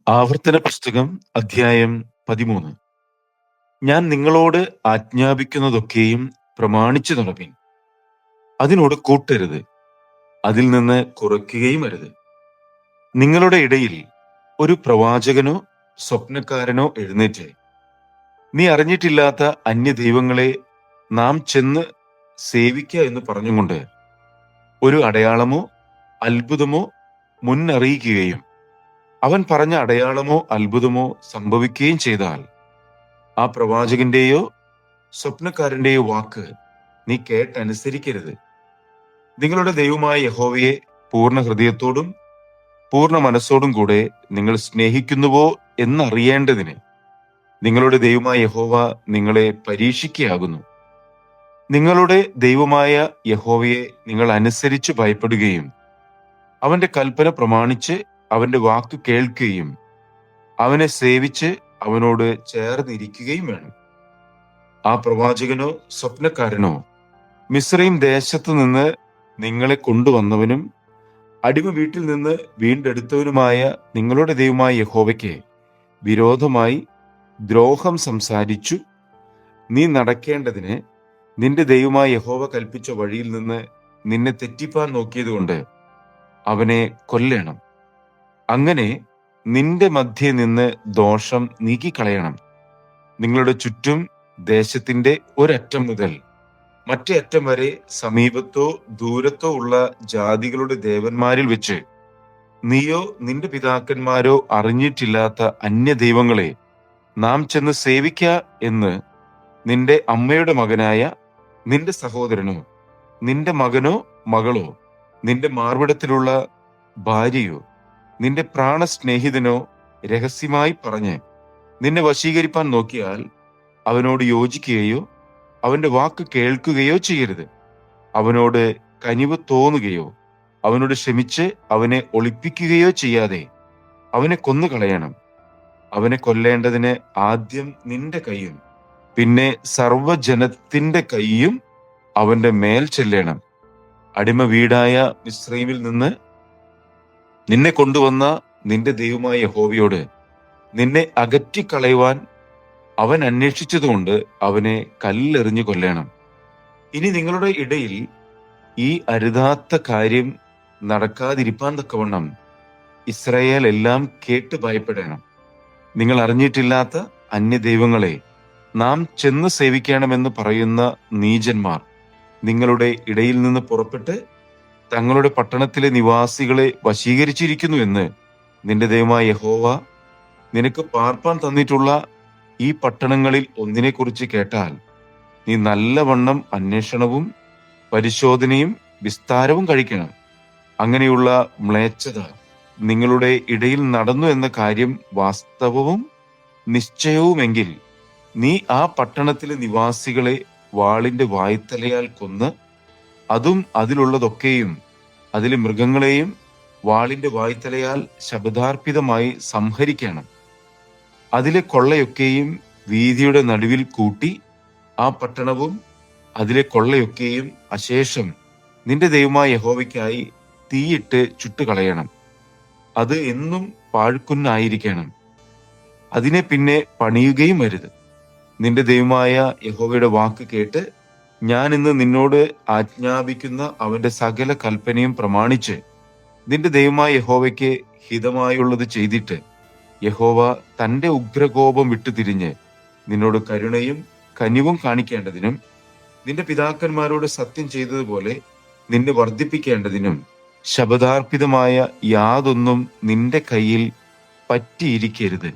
ആവർത്തന പുസ്തകം അധ്യായം 13. ഞാൻ നിങ്ങളോട് ആജ്ഞാപിക്കുന്നതൊക്കെയും പ്രമാണിച്ചു നടപ്പിൻ. അതിനോട് കൂട്ടരുത്, അതിൽ നിന്ന് കുറയ്ക്കുകയും അരുത്. നിങ്ങളുടെ ഇടയിൽ ഒരു പ്രവാചകനോ സ്വപ്നക്കാരനോ എഴുന്നേറ്റ് നീ അറിഞ്ഞിട്ടില്ലാത്ത അന്യദൈവങ്ങളെ നാം ചെന്ന് സേവിക്ക എന്ന് പറഞ്ഞുകൊണ്ട് ഒരു അടയാളമോ അത്ഭുതമോ മുന്നറിയിക്കുകയും അവൻ പറഞ്ഞ അടയാളമോ അത്ഭുതമോ സംഭവിക്കുകയും ചെയ്താൽ ആ പ്രവാചകന്റെയോ സ്വപ്നക്കാരന്റെയോ വാക്ക് നീ കേട്ടനുസരിക്കരുത്. നിങ്ങളുടെ ദൈവമായ യഹോവയെ പൂർണ്ണ ഹൃദയത്തോടും പൂർണ്ണ മനസ്സോടും കൂടെ നിങ്ങൾ സ്നേഹിക്കുന്നുവോ എന്നറിയേണ്ടതിന് നിങ്ങളുടെ ദൈവമായ യഹോവ നിങ്ങളെ പരീക്ഷിക്കുകയാകുന്നു. നിങ്ങളുടെ ദൈവമായ യഹോവയെ നിങ്ങൾ അനുസരിച്ച് ഭയപ്പെടുകയും അവന്റെ കൽപ്പന പ്രമാണിച്ച് അവന്റെ വാക്ക് കേൾക്കുകയും അവനെ സേവിച്ച് അവനോട് ചേർന്നിരിക്കുകയും വേണം. ആ പ്രവാചകനോ സ്വപ്നക്കാരനോ മിസ്രയീം ദേശത്തു നിന്ന് നിങ്ങളെ കൊണ്ടുവന്നവനും അടിമ വീട്ടിൽ നിന്ന് വീണ്ടെടുത്തവനുമായ നിങ്ങളുടെ ദൈവമായ യഹോവയ്ക്ക് വിരോധമായി ദ്രോഹം സംസാരിച്ചു നീ നടക്കേണ്ടതിന് നിന്റെ ദൈവമായ യഹോവ കൽപ്പിച്ച വഴിയിൽ നിന്ന് നിന്നെ തെറ്റിപ്പാൻ നോക്കിയതുകൊണ്ട് അവനെ കൊല്ലണം. അങ്ങനെ നിന്റെ മധ്യേ നിന്ന് ദോഷം നീക്കിക്കളയണം. നിങ്ങളുടെ ചുറ്റും ദേശത്തിന്റെ ഒരറ്റം മുതൽ മറ്റേ അറ്റം വരെ സമീപത്തോ ദൂരത്തോ ഉള്ള ജാതികളുടെ ദേവന്മാരിൽ വെച്ച് നീയോ നിന്റെ പിതാക്കന്മാരോ അറിഞ്ഞിട്ടില്ലാത്ത അന്യദൈവങ്ങളെ നാം ചെന്ന് സേവിക്ക എന്ന് നിന്റെ അമ്മയുടെ മകനായ നിന്റെ സഹോദരനോ നിന്റെ മകനോ മകളോ നിന്റെ മാർവിടത്തിലുള്ള ഭാര്യയോ നിന്റെ പ്രാണസ്നേഹിതനോ രഹസ്യമായി പറഞ്ഞ് നിന്നെ വശീകരിപ്പാൻ നോക്കിയാൽ അവനോട് യോജിക്കുകയോ അവന്റെ വാക്ക് കേൾക്കുകയോ ചെയ്യരുത്. അവനോട് കനിവ് തോന്നുകയോ അവനോട് ക്ഷമിച്ച് അവനെ ഒളിപ്പിക്കുകയോ ചെയ്യാതെ അവനെ കൊന്നുകളയണം. അവനെ കൊല്ലേണ്ടതിന് ആദ്യം നിന്റെ കൈയും പിന്നെ സർവ്വജനത്തിന്റെ കൈയും അവന്റെ മേൽ ചെല്ലണം. അടിമ വീടായ മിസ്രയീമിൽ നിന്ന് നിന്നെ കൊണ്ടുവന്ന നിന്റെ ദൈവമായ യഹോവയോട് നിന്നെ അകറ്റിക്കളയുവാൻ അവൻ അന്വേഷിച്ചതുകൊണ്ട് അവനെ കല്ലെറിഞ്ഞു കൊല്ലണം. ഇനി നിങ്ങളുടെ ഇടയിൽ ഈ അരുതാത്ത കാര്യം നടക്കാതിരിപ്പാൻ തക്കവണ്ണം ഇസ്രായേൽ എല്ലാം കേട്ട് ഭയപ്പെടണം. നിങ്ങൾ അറിഞ്ഞിട്ടില്ലാത്ത അന്യദൈവങ്ങളെ നാം ചെന്ന് സേവിക്കണമെന്ന് പറയുന്ന നീചന്മാർ നിങ്ങളുടെ ഇടയിൽ നിന്ന് പുറപ്പെട്ട് തങ്ങളുടെ പട്ടണത്തിലെ നിവാസികളെ വശീകരിച്ചിരിക്കുന്നു എന്ന് നിന്റെ ദൈവമായ യഹോവ നിനക്ക് പാർപ്പാൻ തന്നിട്ടുള്ള ഈ പട്ടണങ്ങളിൽ ഒന്നിനെക്കുറിച്ച് കേട്ടാൽ നീ നല്ലവണ്ണം അന്വേഷണവും പരിശോധനയും വിസ്താരവും കഴിക്കണം. അങ്ങനെയുള്ള മ്ലേച്ഛത നിങ്ങളുടെ ഇടയിൽ നടന്നു എന്ന കാര്യം വാസ്തവവും നിശ്ചയവുമെങ്കിൽ നീ ആ പട്ടണത്തിലെ നിവാസികളെ വാളിന്റെ വായ്ത്തലയാൽ കൊന്ന് അതും അതിലുള്ളതൊക്കെയും അതിലെ മൃഗങ്ങളെയും വാളിന്റെ വായ്ത്തലയാൽ ശബ്ദാർപ്പിതമായി സംഹരിക്കണം. അതിലെ കൊള്ളയൊക്കെയും വീതിയുടെ നടുവിൽ കൂട്ടി ആ പട്ടണവും അതിലെ കൊള്ളയൊക്കെയും അശേഷം നിന്റെ ദൈവമായ യഹോവയ്ക്കായി തീയിട്ട് ചുട്ടുകളയണം. അത് എന്നും പാഴ്ക്കുന്നായിരിക്കണം. അതിനെ പിന്നെ പണിയുകയും അരുത്. നിന്റെ ദൈവമായ യഹോവയുടെ വാക്ക് കേട്ട് ഞാൻ ഇന്ന് നിന്നോട് ആജ്ഞാപിക്കുന്ന അവന്റെ സകല കൽപ്പനയും പ്രമാണിച്ച് നിന്റെ ദൈവമായ യഹോവയ്ക്ക് ഹിതമായുള്ളത് ചെയ്തിട്ട് യഹോവ തന്റെ ഉഗ്രകോപം വിട്ടുതിരിഞ്ഞ് നിന്നോട് കരുണയും കനിവും കാണിക്കേണ്ടതിനും നിന്റെ പിതാക്കന്മാരോട് സത്യം ചെയ്തതുപോലെ നിന്നെ വർദ്ധിപ്പിക്കേണ്ടതിനും ശബദാർപ്പിതമായ യാതൊന്നും നിന്റെ കയ്യിൽ പറ്റിയിരിക്കരുത്.